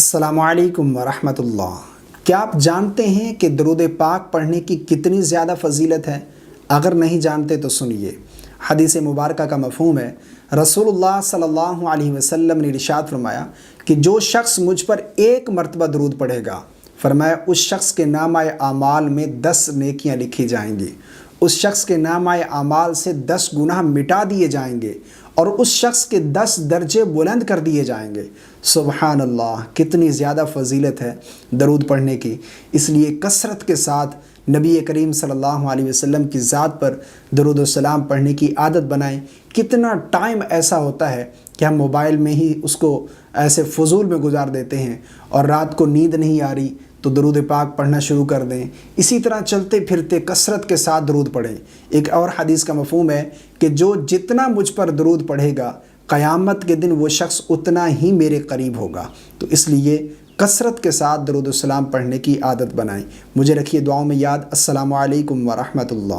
السلام علیکم ورحمۃ اللہ۔ کیا آپ جانتے ہیں کہ درود پاک پڑھنے کی کتنی زیادہ فضیلت ہے؟ اگر نہیں جانتے تو سنیے۔ حدیث مبارکہ کا مفہوم ہے، رسول اللہ صلی اللہ علیہ وسلم نے ارشاد فرمایا کہ جو شخص مجھ پر ایک مرتبہ درود پڑھے گا، فرمایا اس شخص کے نامہ اعمال میں 10 نیکیاں لکھی جائیں گی، اس شخص کے نامہ اعمال سے 10 گناہ مٹا دیے جائیں گے اور اس شخص کے 10 درجے بلند کر دیے جائیں گے۔ سبحان اللہ، کتنی زیادہ فضیلت ہے درود پڑھنے کی۔ اس لیے کثرت کے ساتھ نبی کریم صلی اللہ علیہ وسلم کی ذات پر درود و سلام پڑھنے کی عادت بنائیں۔ کتنا ٹائم ایسا ہوتا ہے کہ ہم موبائل میں ہی اس کو ایسے فضول میں گزار دیتے ہیں، اور رات کو نیند نہیں آ رہی تو درود پاک پڑھنا شروع کر دیں۔ اسی طرح چلتے پھرتے کثرت کے ساتھ درود پڑھیں۔ ایک اور حدیث کا مفہوم ہے کہ جو جتنا مجھ پر درود پڑھے گا، قیامت کے دن وہ شخص اتنا ہی میرے قریب ہوگا۔ تو اس لیے کثرت کے ساتھ درود السلام پڑھنے کی عادت بنائیں۔ مجھے رکھیے دعاؤں میں یاد۔ السلام علیکم ورحمۃ اللہ۔